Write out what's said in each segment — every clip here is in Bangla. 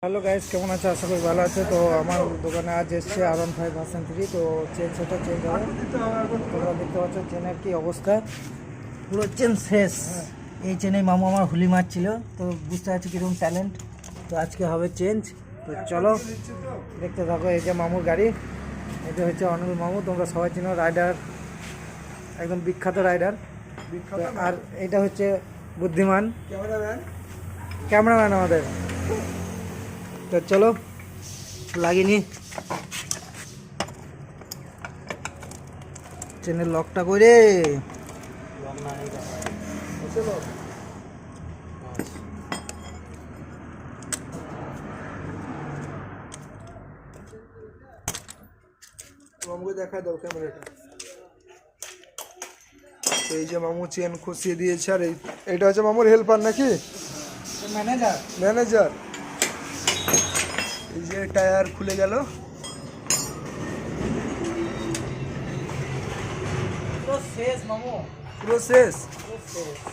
হ্যালো গাইস, কেমন আছে? আশা করি ভালো আছে। তো আমার দোকানে আজ এসছে R15 ভার্সন 3। তো চেন সেটা চেঞ্জ হবে। তোমরা দেখতে পাচ্ছ চেনের কি অবস্থা, পুরো চেন শেষ। এই চেনে মামু আমার হুলি মারছিল, তো বুঝতে পারছি কিরকম ট্যালেন্ট। তো আজকে হবে চেঞ্জ। তো চলো দেখতে থাকো। এই যে মামুর গাড়ি, এটা হচ্ছে অনিল মামু, তোমরা সবাই চিনো, রাইডার, একদম বিখ্যাত রাইডার। আর এটা হচ্ছে বুদ্ধিমান ক্যামেরাম্যান আমাদের। তো চলো লাগিনি চেনের লকটা করে। মামুকে দেখা দাও ক্যামেরাটা। এই যে মামু চেন খুশিয়ে দিয়েছে। আর এইটা হচ্ছে মামুর হেল্পার নাকি ম্যানেজার। এই যে টায়ার খুলে গেল। শেষ মামু, পুরো শেষ।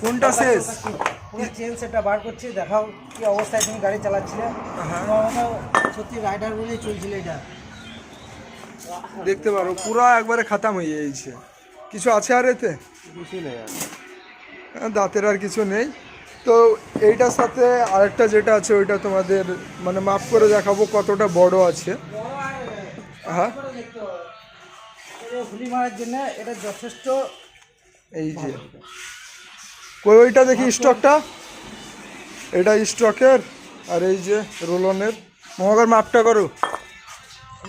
কোনটা শেষ? পুরো চেন সেটটা বার করছি, দেখাও কি অবস্থায় তুমি গাড়ি চালাচ্ছিলে। সত্যি রাইডার বলেই চলছিল এটা। দেখতে পারো পুরো একবারে খাতাম হয়ে যাচ্ছে। কিছু আছে আর এতে? কিছু নেই, দাঁতের আর কিছু নেই। তো এইটার সাথে আরেকটা যেটা আছে ওইটা তোমাদের মানে মাপ করে দেখাবো কতটা বড় আছে। হ্যাঁ, হুলি মারার জন্য এটা যথেষ্ট। এই যে কই ওইটা দেখি স্টকটা, এটা স্টকের। আর এই যে রোলনের। মহাকার মাপটা করো,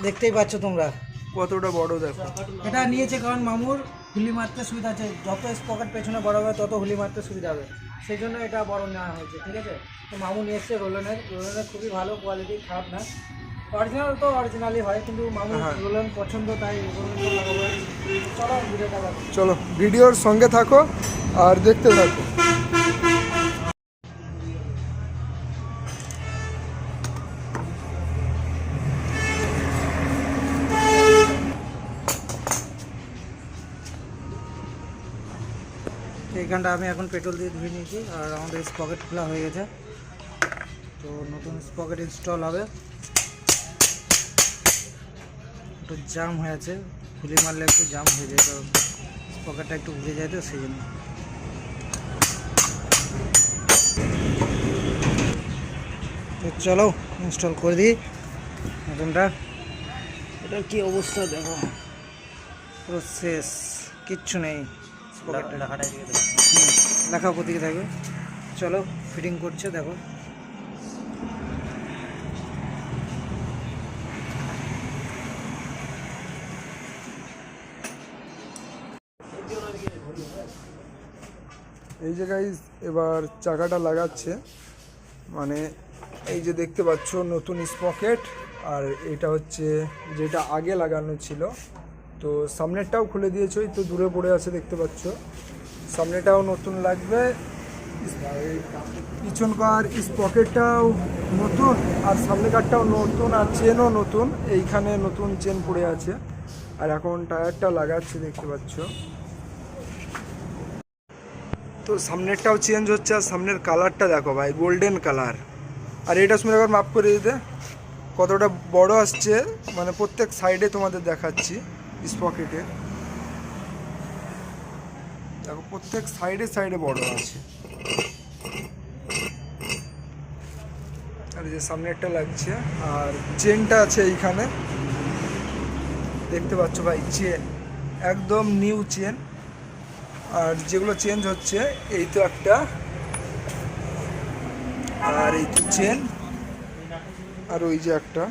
দেখতেই পাচ্ছ তোমরা কতটা বড় দেখো। এটা নিয়েছে কারণ মামুর হুলি মারতে সুবিধা আছে। যত স্পকেট পেছনে বড় হবে তত হুলি মারতে সুবিধা হবে, সেই জন্য এটা বড় নেওয়া হয়েছে। ঠিক আছে, তো মামু নিয়ে এসছে রোলনের খুবই ভালো কোয়ালিটি, খারাপ না। অরিজিনাল তো অরিজিনালই হয়, কিন্তু মামু রোলন পছন্দ, তাই রোলনটা লাগাবো। চলো ভিডিওটা দেখো। চলো ভিডিওর সঙ্গে থাকো আর দেখতে থাকো। এইখানটা আমি এখন পেট্রোল দিয়ে ধুয়ে নিয়েছি, আর আমাদের স্পকেট খোলা হয়ে গেছে। তো নতুন স্পকেট ইনস্টল হবে। একটু জাম হয়ে আছে, খুলি মারলে একটু জাম হয়ে যায়, তো স্পকেটটা একটু ঘুরে যায়, তো সেই জন্য। তো চলো ইনস্টল করে দিই নতুনটা। এটার কি অবস্থা দেখো, পুরো শেষ, কিচ্ছু নেই। লেখা প্রতীকে থাকবে। চলো ফিটিং করছে, দেখো। এই যে গাইস এবার চাকাটা লাগাচ্ছে। মানে এই যে দেখতে পাচ্ছ নতুন স্পকেট, আর এটা হচ্ছে যেটা আগে লাগানো ছিল। তো সামনেরটাও খুলে দিয়েছে, ওই তো দূরে পড়ে আছে দেখতে পাচ্ছ। সামনেটাও নতুন লাগবে, পিছনকার স্পকেটটাও নতুন, আর সামনেকারটাও নতুন, আর চেনও নতুন। এইখানে নতুন চেন পড়ে আছে। আর এখন টায়ারটা লাগাচ্ছে দেখতে পাচ্ছ। তো সামনেরটাও চেঞ্জ হচ্ছে, আর সামনের কালারটা দেখো ভাই, গোল্ডেন কালার। আর এটা শুনে একবার মাপ করে দিতে কতটা বড় আসছে, মানে প্রত্যেক সাইডে তোমাদের দেখাচ্ছি স্পকেটে দেখো, প্রত্যেক সাইডে সাইডে বড় আছে। আর যে সামনেরটা লাগছে, আর চেনটা আছে এইখানে দেখতে পাচ্ছ ভাই, চেন একদম নিউ চেন। আর যেগুলো চেঞ্জ হচ্ছে এই তো একটা, আর এই তো চেন, আর ওই যে একটা।